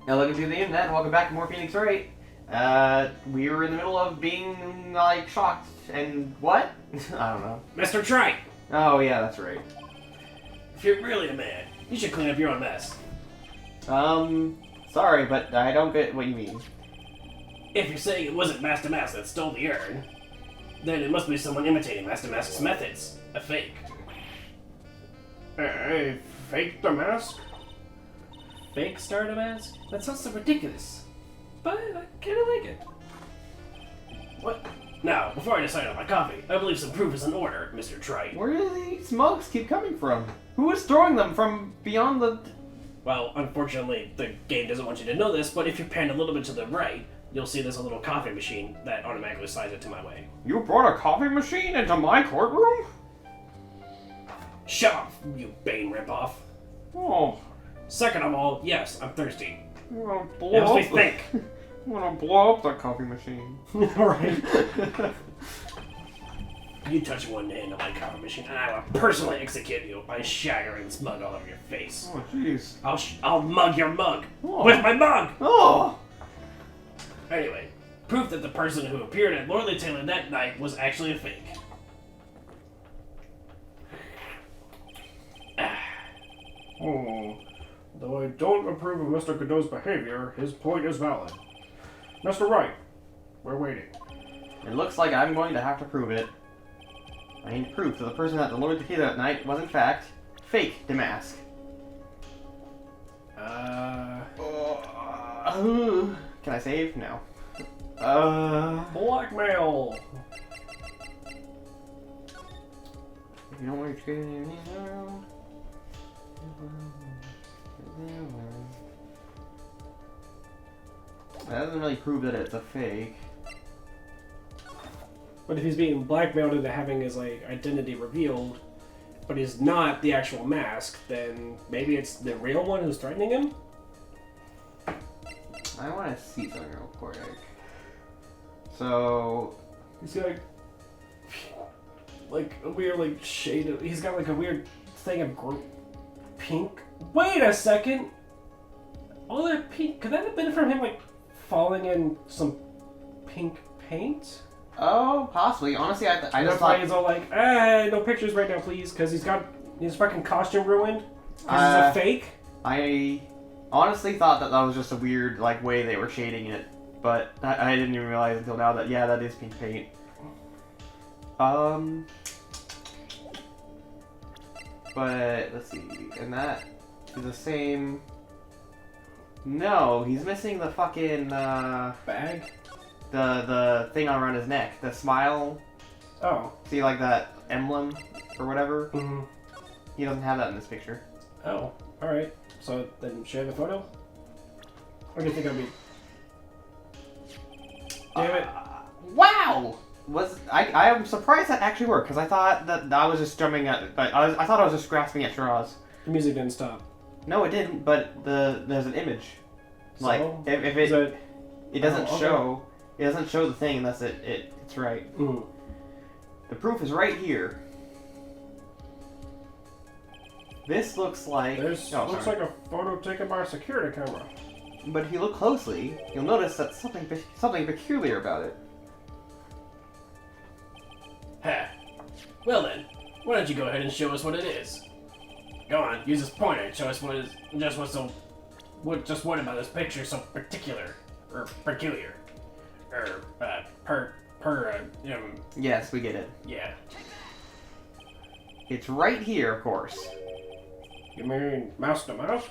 Hello to the internet, welcome back to more Phoenix Wright. We were in the middle of being, like, shocked, and what? I don't know. Mr. Trite! Oh, yeah, that's right. If you're really a man, you should clean up your own mess. Sorry, but I don't get what you mean. If you're saying it wasn't Master Mask that stole the urn, then it must be someone imitating Master Mask's methods. A fake. I faked the mask? Fake starter mask? That sounds so ridiculous. But I kinda like it. What? Now, before I decide on my coffee, I believe some proof is in order, Mr. Trite. Where do these smokes keep coming from? Who is throwing them from beyond the... Well, unfortunately, the game doesn't want you to know this, but if you pan a little bit to the right, you'll see there's a little coffee machine that automatically slides it to my way. You brought a coffee machine into my courtroom? Shut up, you Bane ripoff. Oh. Second of all, yes, I'm thirsty. I'm gonna It blow helps me up think. I'm gonna blow up that coffee machine. Alright. You touch one hand on my coffee machine, and I will personally execute you by shattering this mug all over your face. Oh, jeez. I'll mug your mug Oh. with my mug. Oh! Anyway, proof that the person who appeared at Lordly Taylor that night was actually a fake. Though I don't approve of Mr. Godot's behavior, his point is valid. Mr. Wright, we're waiting. It looks like I'm going to have to prove it. I need proof that the person at the Lord Tequila that night was in fact fake Damask. Can I save? No. Blackmail! If you don't want to trade anything around. That doesn't really prove that it's a fake. But if he's being blackmailed into having his identity revealed, but he's not the actual mask, then maybe it's the real one who's threatening him? I want to see something real quick. So... He's got like a weird shade of... He's got like a weird thing of pink. Wait a second! All that pink... Could that have been from him falling in some pink paint? Oh, possibly. Honestly, I That's just why thought... he's all like, no pictures right now, please, because he's got his fucking costume ruined. Because he's a fake. I honestly thought that was just a weird, way they were shading it. But I didn't even realize until now that, yeah, that is pink paint. But, let's see. And that is the same... No, he's missing the fucking, Bag? The thing around his neck. The smile. Oh. See, that emblem or whatever? Mm-hmm. He doesn't have that in this picture. Oh, alright. So, then share the photo? Or do you think I'll be... Damn it. Wow! I am surprised that actually worked, because I thought that I was just drumming at... I thought I was just grasping at straws. The music didn't stop. No, it didn't, but there's an image. So? If it doesn't show... It doesn't show the thing unless it's right. Mm. The proof is right here. This looks like... This looks like a photo taken by a security camera. But if you look closely, you'll notice that something peculiar about it. Ha. Well then, why don't you go ahead and show us what it is? Go on, use this pointer and show us what about this picture so particular, or peculiar, or Yes, we get it. yeah. It's right here, of course. You mean mouse to mouse?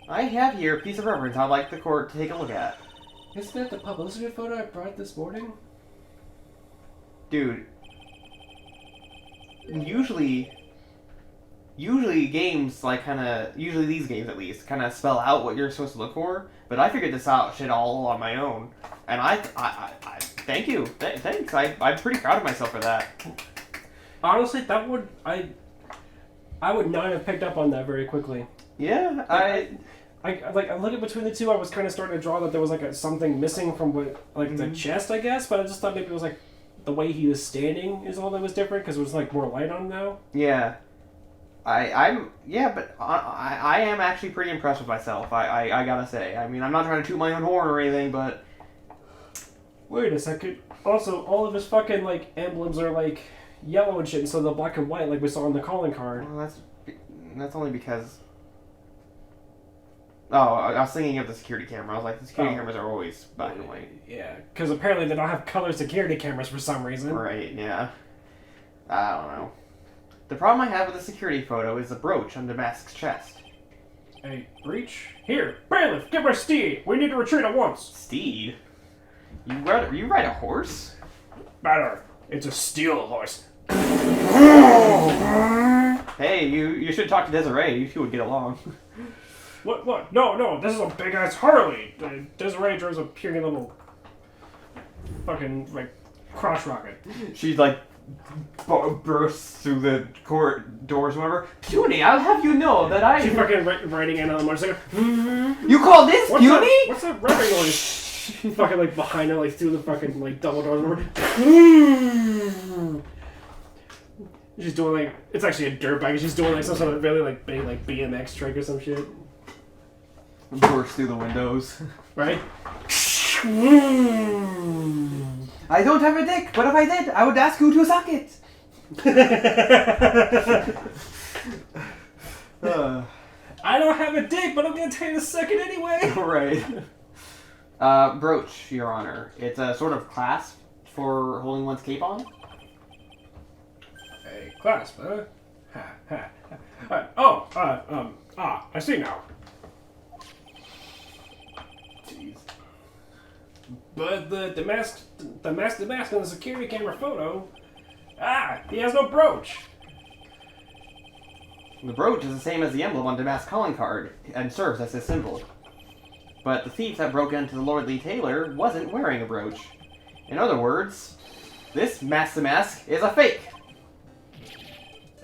I have here a piece of reference I'd like the court to take a look at. Isn't that the publicity photo I brought this morning? Dude. Usually games, usually these games at least, kinda spell out what you're supposed to look for, but I figured this out shit all on my own. And I thank you. Thanks. I'm pretty proud of myself for that. Honestly, I would not have picked up on that very quickly. Yeah, I looking between the two, I was kind of starting to draw that there was something missing from the chest, I guess, but I just thought maybe it was the way he was standing is all that was different because it was more light on now. Yeah. but I am actually pretty impressed with myself. I gotta say. I mean, I'm not trying to toot my own horn or anything, but wait a second. Also, all of his fucking like emblems are like yellow and shit, instead of the black and white like we saw on the calling card. well, that's only because. Oh, I was thinking of the security camera. I was like, the security cameras are always black and white. Yeah, because apparently they don't have color security cameras for some reason. Right? Yeah. I don't know. The problem I have with the security photo is the brooch on Damask's chest. Hey, Breach? Here, bailiff, give her steed! We need to retreat at once! Steed? You ride a horse? Better. It's a steel horse. Hey, you should talk to Desiree. You two would get along. What? No, this is a big-ass Harley! Desiree drives a puny little fucking, like, crotch rocket. She's like, bursts through the court doors or whatever. Puny, I'll have you know that I... She's fucking riding in on the motorcycle. You call this puny? What's that rapping noise? She's fucking, like, behind her, like, through the fucking, like, double doors or whatever. She's doing, like, it's actually a dirt bike. She's doing, like, some sort of really, like, big, like, BMX trick or some shit. Bursts through the windows. Right? I don't have a dick, but if I did, I would ask you to suck it. I don't have a dick, but I'm gonna take a second anyway. Right. Brooch, Your Honor. It's a sort of clasp for holding one's cape on. Hey, clasp, huh? I see now. Jeez. But the mask on the security camera photo, he has no brooch. The brooch is the same as the emblem on Damask's calling card and serves as his symbol. But the thief that broke into the Lordly Tailor wasn't wearing a brooch. In other words, this Mask the Mask is a fake.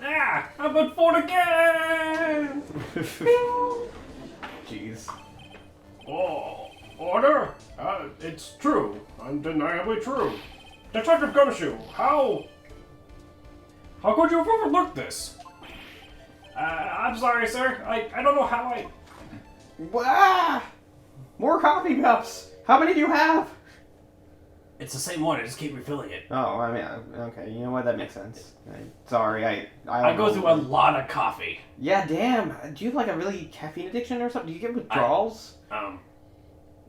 I've been fooled again! Jeez. Oh, order? It's true. Undeniably true. Detective Gumshoe, how could you have overlooked this? I'm sorry, sir. I don't know how I... Wah! More coffee cups! How many do you have? It's the same one, I just keep refilling it. Oh, I mean, okay, you know what, that makes sense. Sorry, I go through a lot of coffee. Yeah, damn. Do you have like a really caffeine addiction or something? Do you get withdrawals?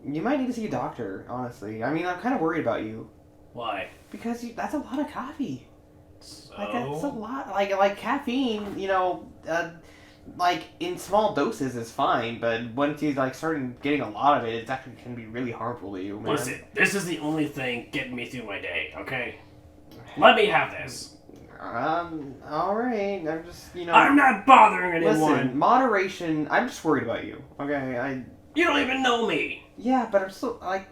You might need to see a doctor, honestly. I mean, I'm kind of worried about you. Why? Because that's a lot of coffee. So? Like, that's a lot. Like caffeine, you know, like in small doses is fine, but once you like start getting a lot of it, it actually can be really harmful to you, man. Listen, this is the only thing getting me through my day, okay? Let me have this. Alright. I'm just, you know... I'm not bothering anyone! Listen, moderation... I'm just worried about you, okay? You don't even know me! Yeah, but I'm still, like...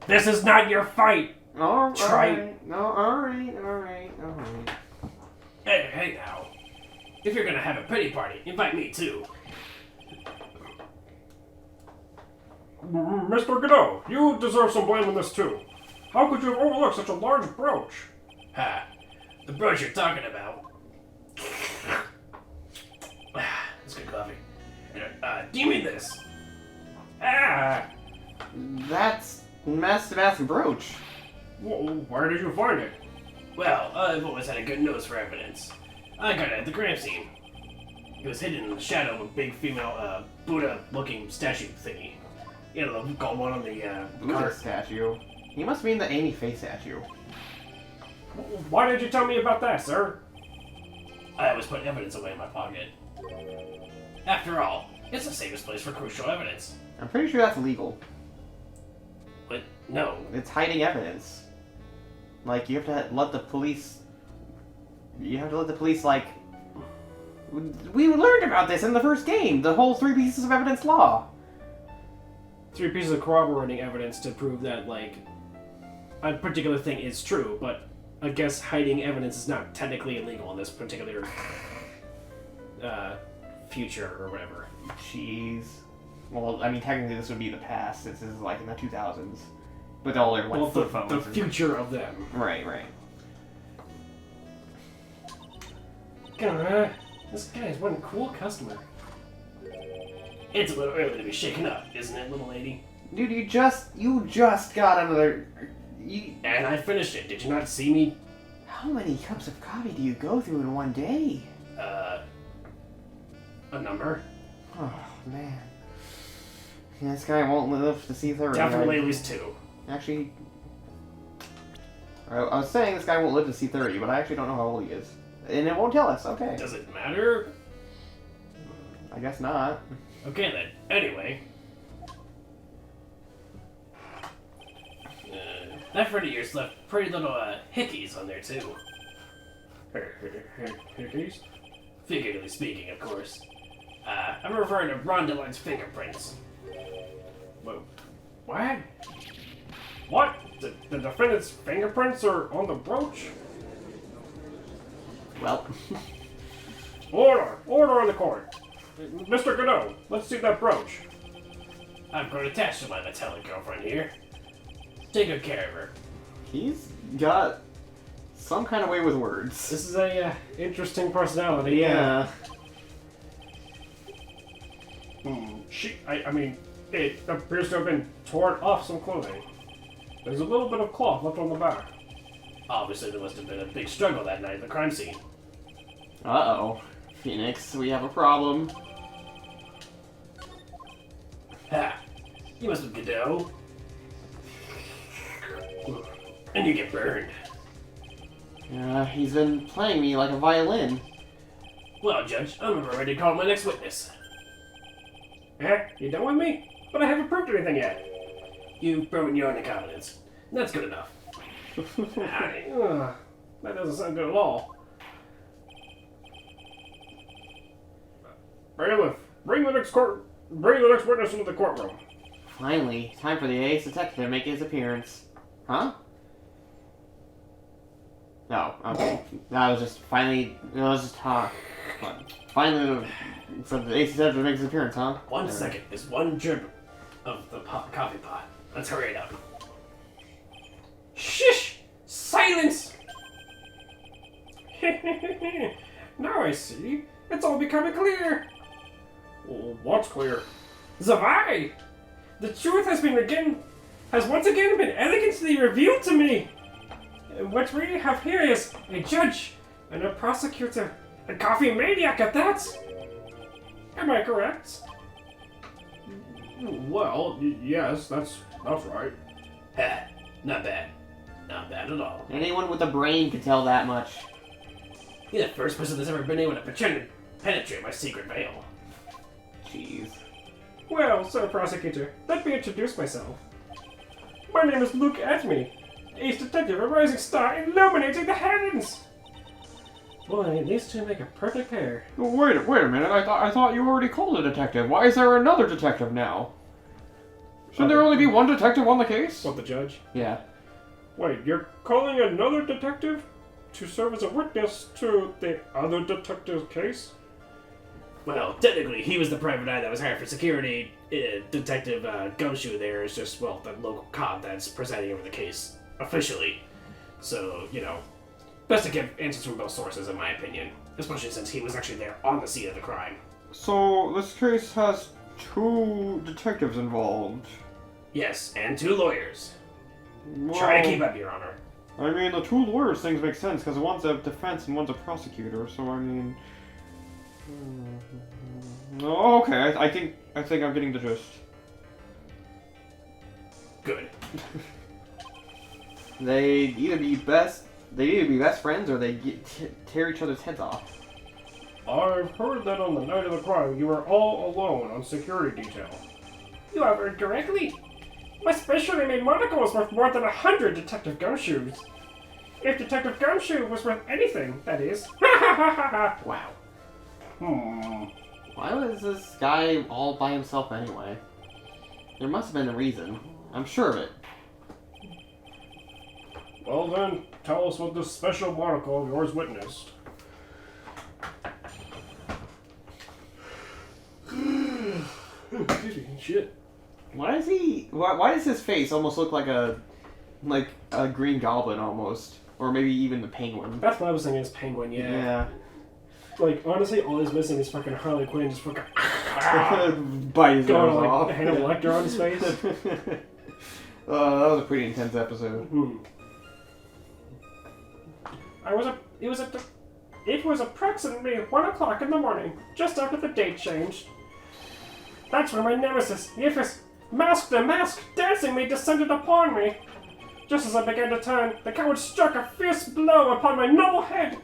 This is not your fight! Alright. Alright. Hey now. If you're gonna have a pity party, invite me too. Mr. Godot, you deserve some blame in this too. How could you have overlooked such a large brooch? The brooch you're talking about. That's good coffee. Do you mean this? That's Mask brooch. Where did you find it? Well, I've always had a good nose for evidence. I got it at the crime scene. It was hidden in the shadow of a big female, Buddha-looking statue thingy. You know, the gold one on the, Buddha statue? You must mean the Amy Faye statue. Why did you tell me about that, sir? I always put evidence away in my pocket. After all, it's the safest place for crucial evidence. I'm pretty sure that's illegal. But, no. It's hiding evidence. Like, you have to let the police... like... We learned about this in the first game! The whole 3 pieces of evidence law! 3 pieces of corroborating evidence to prove that, like, a particular thing is true, but I guess hiding evidence is not technically illegal in this particular future or whatever. Jeez. Well, I mean, technically this would be the past. This is like in the 2000s. With all their, like, flip phones. The future of them. Right. God, this guy is one cool customer. It's a little early to be shaken up, isn't it, little lady? Dude, you just got another... And I finished it. Did you not see me? How many cups of coffee do you go through in one day? A number? Oh, man. Yeah, this guy won't live to see 30. Definitely at least 2. Actually... I was saying this guy won't live to see 30, but I actually don't know how old he is. And it won't tell us, okay. Does it matter? I guess not. Okay then. Anyway. That friend of yours left pretty little hickeys on there too. Hickeys? Figuratively speaking, of course. I'm referring to Rondeline's fingerprints. Whoa. What? What? The defendant's fingerprints are on the brooch? Well. Order in the court. Mr. Godot, let's see that brooch. I've grown attached to my metallic girlfriend here. Take good care of her. He's got some kind of way with words. This is a interesting personality. Yeah. I mean, it appears to have been torn off some clothing. There's a little bit of cloth left on the back. Obviously, there must have been a big struggle that night at the crime scene. Uh-oh. Phoenix, we have a problem. Ha! You must have Godot. And you get burned. He's been playing me like a violin. Well, Judge, I'm ready to call my next witness. You done with me? But I haven't proved anything yet. You've proven your own incompetence. That's good enough. That doesn't sound good at all. Bailiff, bring the next witness into the courtroom. Finally, time for the ace detective to make his appearance. Huh? No, okay. That was just finally, it was just talk. Finally, for the ace detective to make his appearance, huh? 1 second. There's one drip of the coffee pot. Let's hurry it up. Shush! Silence! Now I see. It's all becoming clear. What's clear? Zavai! The truth has once again been elegantly revealed to me. What we have here is a judge and a prosecutor, a coffee maniac at that. Am I correct? Well, yes, that's right. Ha! Not bad. Not bad at all. Anyone with a brain could tell that much. You're the first person that's ever been able to penetrate my secret veil. Jeez. Well, sir prosecutor, let me introduce myself. My name is Luke Atme, ace detective, a rising star illuminating the heavens. Boy, these two make a perfect pair. Wait a minute. I thought you already called a detective. Why is there another detective now? Shouldn't there only be one detective on the case? What, the judge? Yeah. Wait, you're calling another detective to serve as a witness to the other detective's case? Well, technically, he was the private eye that was hired for security. Detective Gumshoe there is just, well, the local cop that's presiding over the case officially. So, you know, best to get answers from both sources, in my opinion. Especially since he was actually there on the scene of the crime. So, this case has 2 detectives involved. Yes, and 2 lawyers. Well, Try to keep up, Your Honor. I mean, the 2 lawyers things make sense, because one's a defense and one's a prosecutor, so I mean... Oh, okay, I think I'm getting the gist. Good. They'd either be best friends or they tear each other's heads off. I've heard that on the night of the crime you were all alone on security detail. You have heard correctly. My specially made monocle was worth more than 100 Detective Gumshoes. If Detective Gumshoe was worth anything, that is. Wow. Hmm. Why was this guy all by himself anyway? There must have been a reason. I'm sure of it. Well then, tell us what this special monocle of yours witnessed. Excuse me, shit. Why does his face almost look like a Green Goblin almost? Or maybe even the Penguin. That's what I was thinking is Penguin, yeah. Like, honestly, all he's missing is fucking Harley Quinn just fucking Bite his nose going off. like Hannibal Lecter on his face. That was a pretty intense episode. It was approximately 1 o'clock in the morning, just after the date changed. That's when my nemesis, Yifis, masked a mask, dancing me, descended upon me. Just as I began to turn, the coward struck a fierce blow upon my noble head.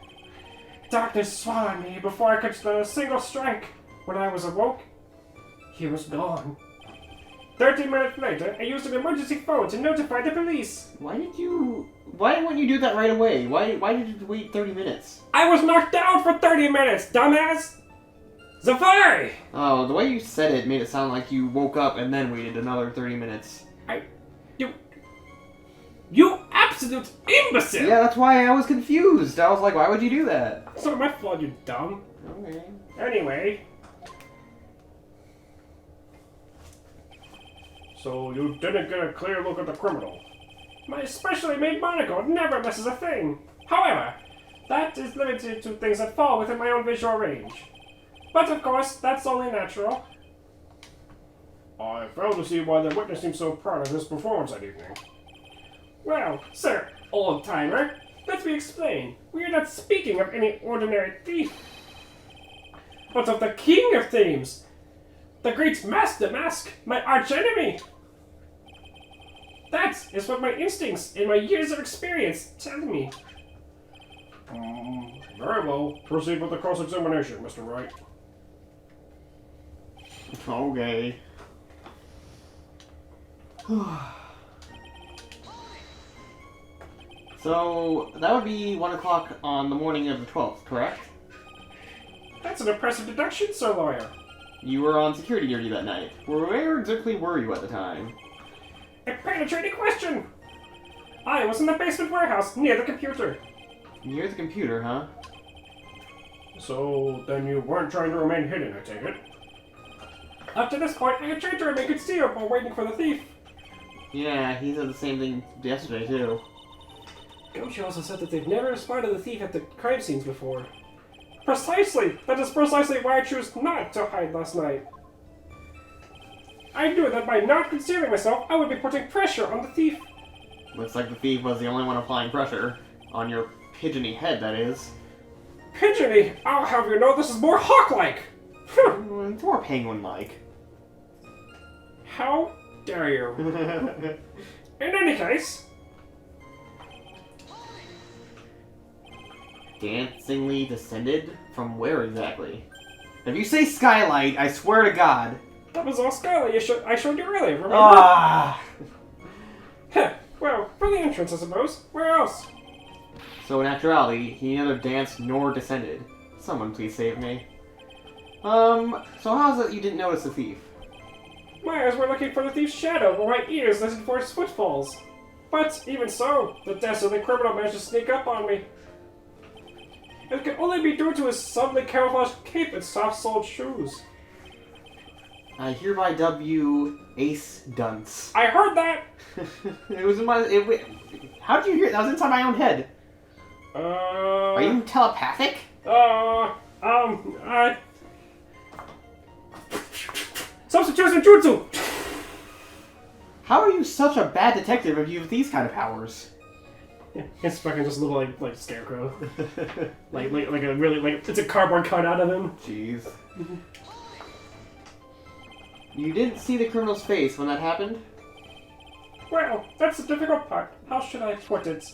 Darkness swallowed me before I could do a single strike. When I was awoke, he was gone. 30 minutes later, I used an emergency phone to notify the police. Why wouldn't you do that right away? Why did you wait 30 minutes? I was knocked down for 30 minutes, dumbass! Zafari! Oh, the way you said it made it sound like you woke up and then waited another 30 minutes. You absolute imbecile! Yeah, that's why I was confused. I was like, why would you do that? It's not my fault, you dumb. Okay. Anyway. So you didn't get a clear look at the criminal. My specially made monocle never misses a thing. However, that is limited to things that fall within my own visual range. But of course, that's only natural. I fail to see why the witness seems so proud of his performance that evening. Well, sir, old-timer, let me explain. We are not speaking of any ordinary thief, but of the king of thieves, the great Master Mask, my archenemy. That is what my instincts and my years of experience tell me. Very well. Proceed with the cross-examination, Mr. Wright. Okay. So, that would be 1 o'clock on the morning of the 12th, correct? That's an impressive deduction, sir lawyer. You were on security duty that night. Where exactly were you at the time? A penetrating question! I was in the basement warehouse near the computer. Near the computer, huh? So, then you weren't trying to remain hidden, I take it? Up to this point, I had tried to remain concealed while waiting for the thief. Yeah, he said the same thing yesterday, too. Gumshoe also said that they've never spotted the thief at the crime scenes before. Precisely! That is precisely why I chose not to hide last night. I knew that by not concealing myself, I would be putting pressure on the thief. Looks like the thief was the only one applying pressure. On your pigeony head, that is. Pigeony! I'll have you know this is more hawk-like! It's more penguin-like. How dare you? In any case... Dancingly descended? From where exactly? If you say skylight, I swear to God. That was all Skylight I showed you earlier, remember? Ah! Heh, well, for the entrance, I suppose. Where else? So in actuality, he neither danced nor descended. Someone please save me. So how's it you didn't notice the thief? My eyes were looking for the thief's shadow, while my ears listened for his footfalls. But, even so, the dastardly criminal managed to sneak up on me. It could only be due to his subtly camouflaged cape and soft-soled shoes. I hereby dub you Ace Dunce. I heard that! It was in my... how did you hear it? That was inside my own head. Are you telepathic? Substitution jutsu! How are you such a bad detective if you have these kind of powers? It's fucking just a little like scarecrow. like a really it's a cardboard cutout of him. Jeez. You didn't see the criminal's face when that happened? Well, that's the difficult part. How should I put it?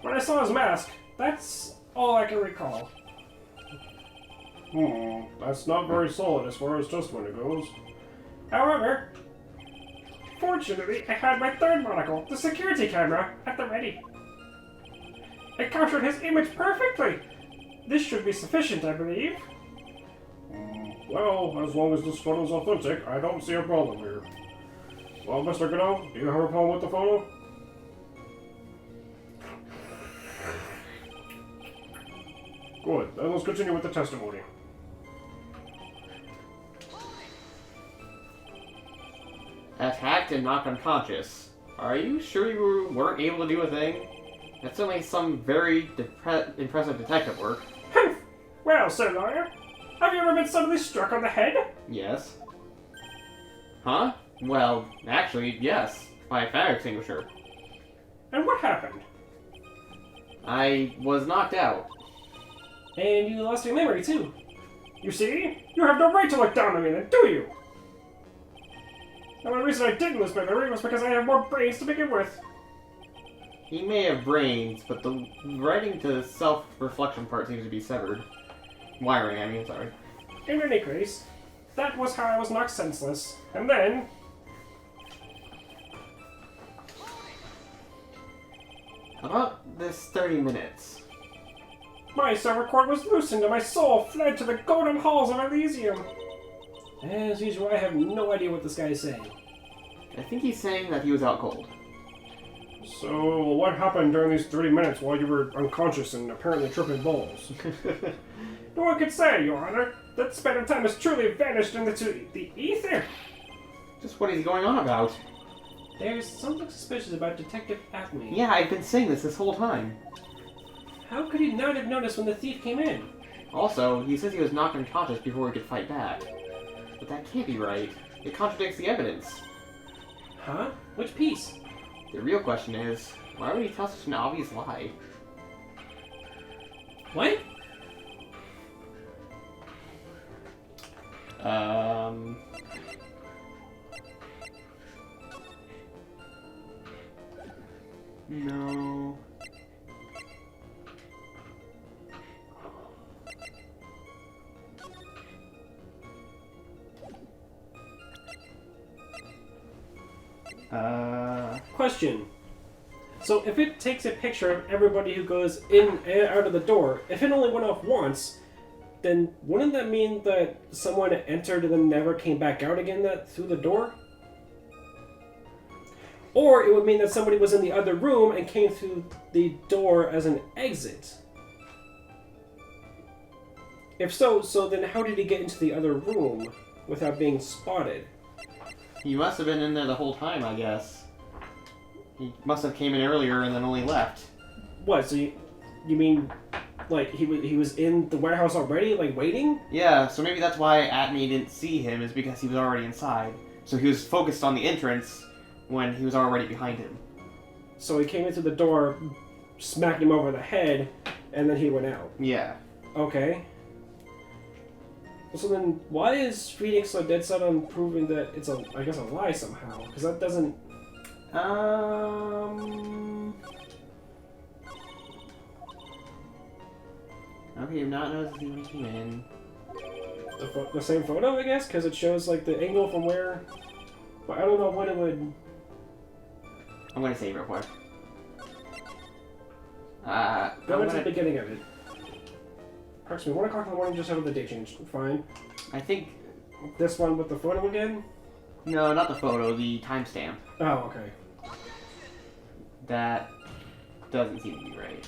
When I saw his mask, that's all I can recall. That's not very solid as far as JustBored goes. However, fortunately, I had my third monocle, the security camera, at the ready. It captured his image perfectly. This should be sufficient, I believe. Well, as long as this photo's authentic, I don't see a problem here. Well, Mr. Godot, do you have a problem with the photo? Good, then let's continue with the testimony. Attacked and knocked unconscious. Are you sure you weren't able to do a thing? That's certainly some very impressive detective work. Well, Well, Sir Lawyer, have you ever been suddenly struck on the head? Yes. Huh? Well, actually, yes. By a fire extinguisher. And what happened? I was knocked out. And you lost your memory, too. You see? You have no right to look down on me then, do you? The only reason I didn't lose my memory was because I have more brains to begin with. He may have brains, but the writing to self-reflection part seems to be severed. Wiring, I mean, sorry. In any case, that was how I was knocked senseless. And then... About this 30 minutes. my silver cord was loosened and my soul fled to the golden halls of Elysium. As usual, I have no idea what this guy is saying. I think he's saying that he was out cold. So, what happened during these 30 minutes while you were unconscious and apparently tripping balls? No one could say, Your Honor, that span of time has truly vanished into the ether. Just what he's going on about. There's something suspicious about Detective Acme. Yeah, I've been saying this whole time. How could he not have noticed when the thief came in? Also, he says he was knocked unconscious before he could fight back. But that can't be right. It contradicts the evidence. Huh? Which piece? The real question is, why would he tell such an obvious lie? What? No. Question. So if it takes a picture of everybody who goes in and out of the door, if it only went off once, then wouldn't that mean that someone entered and then never came back out again through the door? Or it would mean that somebody was in the other room and came through the door as an exit. If so, then how did he get into the other room without being spotted? He must have been in there the whole time, I guess. He must have came in earlier and then only left. What, so you mean, like, he was in the warehouse already, like, waiting? Yeah, so maybe that's why Atme didn't see him, is because he was already inside. So he was focused on the entrance when he was already behind him. So he came into the door, smacked him over the head, and then he went out. Yeah. Okay. So then, why is Phoenix so dead set on proving that it's a lie somehow? Because that doesn't... Okay, you've not noticed when he came in. The same photo, I guess? Because it shows, like, the angle from where... But I don't know when it would... I'm gonna save real quick. Go into the beginning of it. Approximately 1 o'clock in the morning, just after the date change. Fine. I think... This one with the photo again? No, not the photo, the timestamp. Oh, okay. That doesn't seem to be right.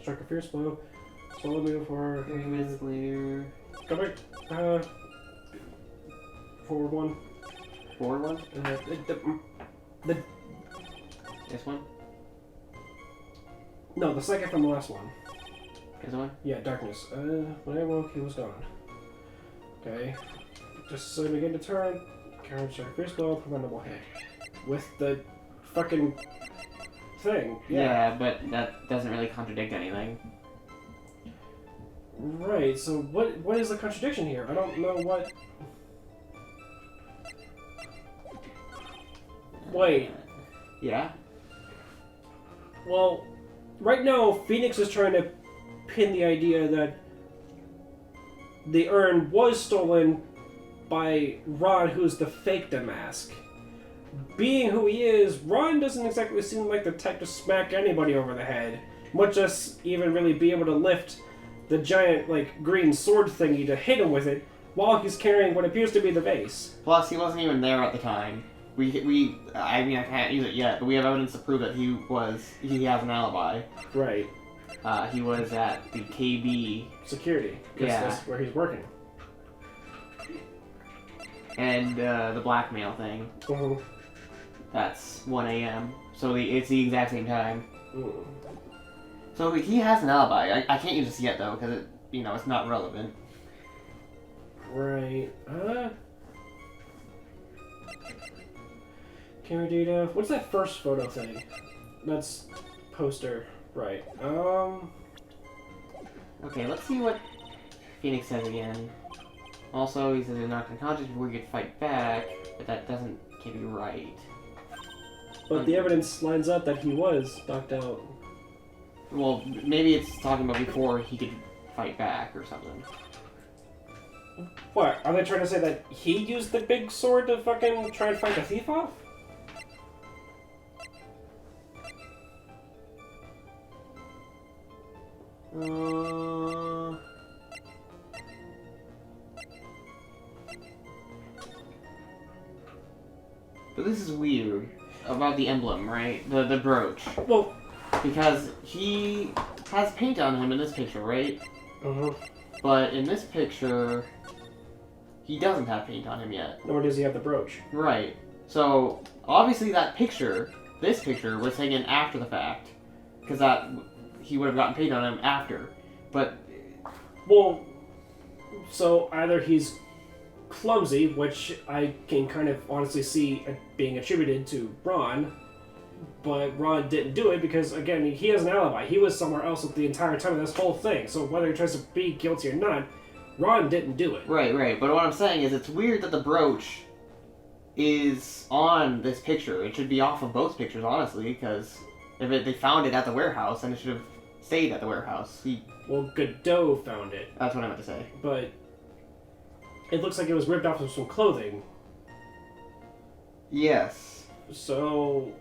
Struck a fierce blow. Slowly move for... 3 minutes later... Go back. Forward one. Forward one? The This one? No, the second from the last one. This one? Yeah, darkness. When I woke, he was gone. Okay. Just so we begin to turn. Carriage strike fierce blow, preventable hit. With the fucking thing. Yeah, but that doesn't really contradict anything. Right, so what is the contradiction here? I don't know what... Wait. Yeah? Well, right now, Phoenix is trying to pin the idea that the urn was stolen by Ron, who's the fake Damask. Being who he is, Ron doesn't exactly seem like the type to smack anybody over the head, much less even really be able to lift the giant, like, green sword thingy to hit him with it while he's carrying what appears to be the vase. Plus, he wasn't even there at the time. I mean, I can't use it yet, but we have evidence to prove that he has an alibi. Right. He was at the KB. Security. 'Cause Yeah. that's where he's working. And, the blackmail thing. that's 1 a.m. So it's the exact same time. Mm. So he has an alibi. I can't use this yet though, because it's not relevant. Right. Camera data. What's that first photo thing? That's poster. Right. Okay, let's see what Phoenix says again. Also, he says he's knocked unconscious before he could fight back, but that can't be right. But the evidence lines up that he was knocked out. Well, maybe it's talking about before he could fight back or something. What? Are they trying to say that he used the big sword to fucking try and fight the thief off? But this is weird about the emblem, right? The brooch. Well, because he has paint on him in this picture, right? uh-huh. But in this picture, he doesn't have paint on him yet. Nor does he have the brooch. Right. So, obviously this picture was taken after the fact. Because he would have gotten paint on him after. But... Well, so either he's clumsy, which I can kind of honestly see being attributed to Ron, but Ron didn't do it because, again, he has an alibi. He was somewhere else the entire time of this whole thing, so whether he tries to be guilty or not, Ron didn't do it. Right. But what I'm saying is it's weird that the brooch is on this picture. It should be off of both pictures, honestly, because if they found it at the warehouse, then it should have stayed at the warehouse. Well, Godot found it. That's what I meant to say. But it looks like it was ripped off of some clothing. Yes. So,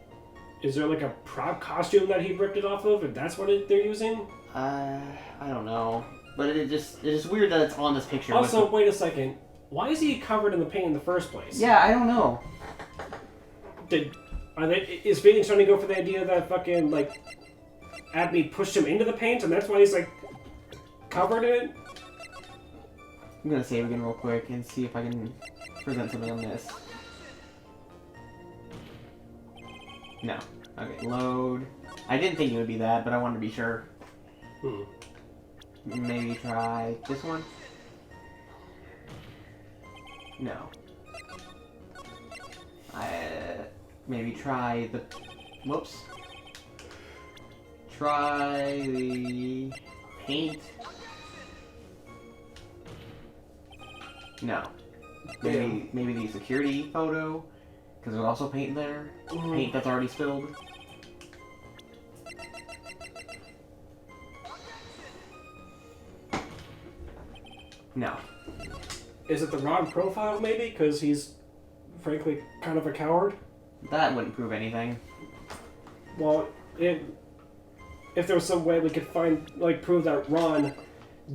is there like a prop costume that he ripped it off of, and that's what they're using? I don't know. But it's just weird that it's on this picture. Also, wait a second. Why is he covered in the paint in the first place? Yeah, I don't know. Is Phoenix trying to go for the idea that fucking, like, Abney pushed him into the paint, and that's why he's, like, covered in it? I'm gonna save again real quick and see if I can present something on this. No. Okay, load. I didn't think it would be that, but I wanted to be sure. Maybe try this one? No. Maybe try the... Whoops. Try the paint. No. Maybe the security photo, because there's also paint there. Paint that's already spilled. No. Is it the Ron profile, maybe? Because he's, frankly, kind of a coward? That wouldn't prove anything. Well, if there was some way we could prove that Ron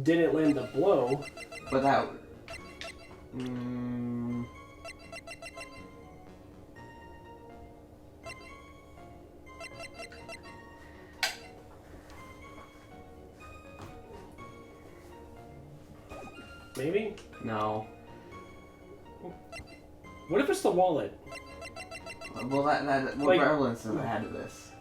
didn't land the blow... But that... Maybe? No. What if it's the wallet? Well, what relevance does it have to this?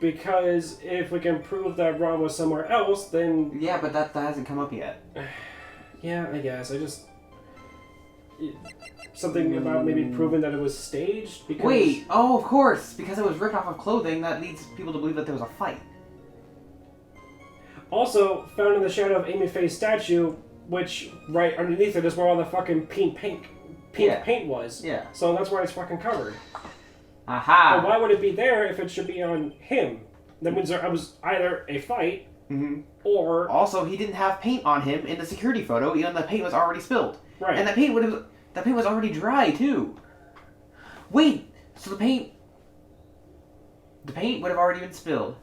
Because if we can prove that Ron was somewhere else, then... Yeah, but that hasn't come up yet. Yeah, I guess. Something about maybe proving that it was staged? Because... Wait! Oh, of course! Because it was ripped off of clothing, that leads people to believe that there was a fight. Also, found in the shadow of Amy Faye's statue, which right underneath it is where all the fucking pink paint was. Yeah. So that's why it's fucking covered. Aha! But why would it be there if it should be on him? That means there was either a fight, or... Also, he didn't have paint on him in the security photo, even though the paint was already spilled. Right. And that paint was already dry, too. Wait! So the paint would have already been spilled.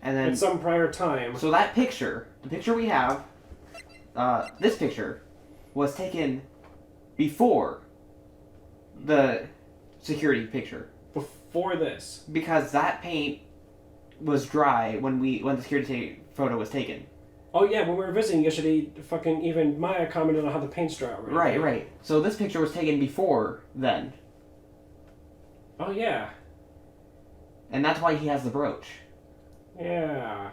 And then... At some prior time. So that picture, the picture we have, this picture, was taken before the security picture. Before this. Because that paint was dry when the security photo was taken. Oh yeah, when we were visiting yesterday, fucking even Maya commented on how the paint's dry already. Right. So this picture was taken before then. Oh yeah. And that's why he has the brooch. Yeah.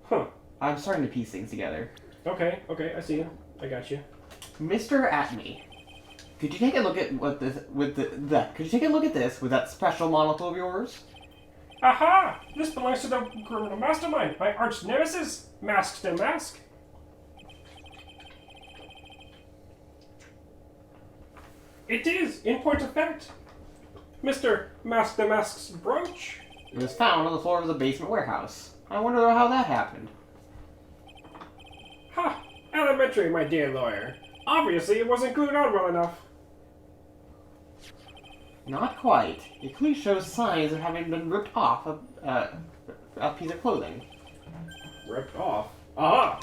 Huh. I'm starting to piece things together. Okay, I see you. I got you. Mr. Atme, could you take a look at what this could you take a look at this with that special monocle of yours? Aha! This belongs to the criminal mastermind, my arch nemesis, Mask to Mask. It is, in point of fact, Mr. Mask to Mask's brooch. It was found on the floor of the basement warehouse. I wonder how that happened. Ha! Elementary, my dear lawyer. Obviously, it wasn't glued on well enough. Not quite. It clearly shows signs of having been ripped off a piece of clothing. Ripped off? Aha!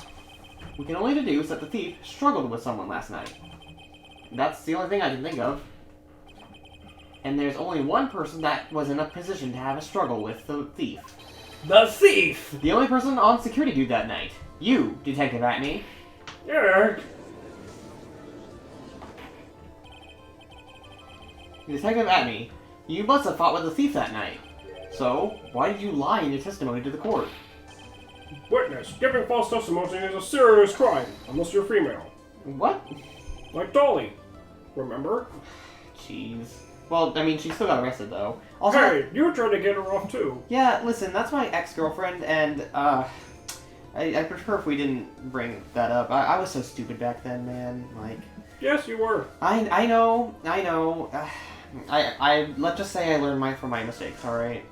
We can only deduce that the thief struggled with someone last night. That's the only thing I can think of. And there's only one person that was in a position to have a struggle with the thief. The thief! The only person on security duty that night. You, Detective Atme. Yeah. Detective Atme, you must have fought with the thief that night. So, why did you lie in your testimony to the court? Witness, giving false testimony is a serious crime, unless you're female. What? Like Dolly. Remember? Jeez. Well, I mean, she still got arrested, though. Also, Hey, you tried to get her off too. yeah, listen, that's my ex-girlfriend, and, I prefer if we didn't bring that up. I was so stupid back then, man. Like, Yes, you were. I know. Let's just say I learned from my mistakes, alright?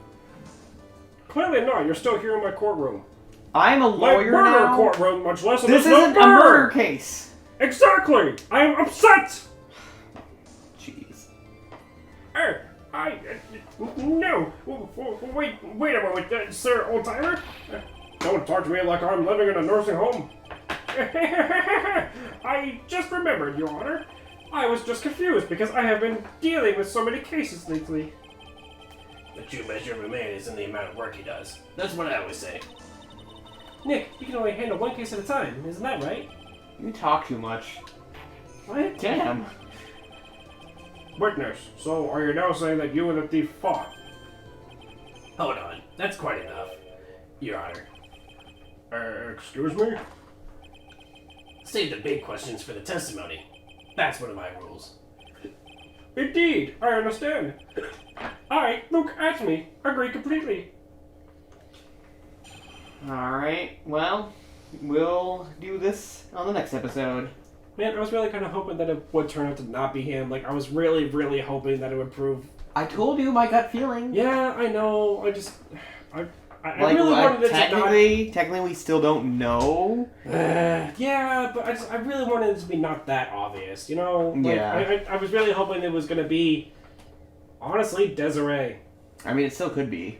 Clearly not. You're still here in my courtroom. I'm a lawyer my murder now. courtroom, much less This isn't a murder case. Exactly. I am upset. Jeez. No. Wait a moment, sir, old timer. Don't talk to me like I'm living in a nursing home. I just remembered, Your Honor. I was just confused because I have been dealing with so many cases lately. The true measure of a man is in the amount of work he does. That's what I always say. Nick, you can only handle one case at a time, isn't that right? You talk too much. What? Damn. Witness, so are you now saying that you and the thief fought? Hold on, that's quite enough, Your Honor. Excuse me? Save the big questions for the testimony. That's one of my rules. Indeed, I understand. I, Luke Atme, agree completely. Alright, well, we'll do this on the next episode. Man, I was really kind of hoping that it would turn out to not be him. Like, I was really, really hoping that it would prove... I told you my gut feeling. Yeah, I know. I Like, really wanted it technically, we still don't know. yeah, but I really wanted it to be not that obvious, you know? Like, Yeah. I was really hoping it was going to be, honestly, Desiree. I mean, it still could be.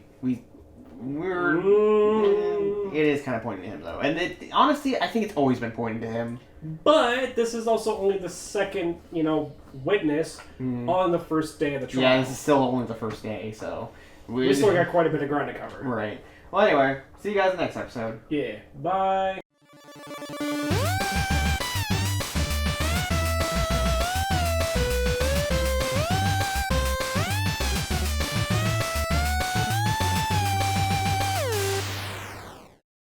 We're... It is kind of pointing to him, though. And honestly, I think it's always been pointing to him. But this is also only the second, witness on the first day of the trial. Yeah, this is still only the first day, so... We still got quite a bit of ground to cover. Right. Well, anyway, see you guys in the next episode. Yeah. Bye.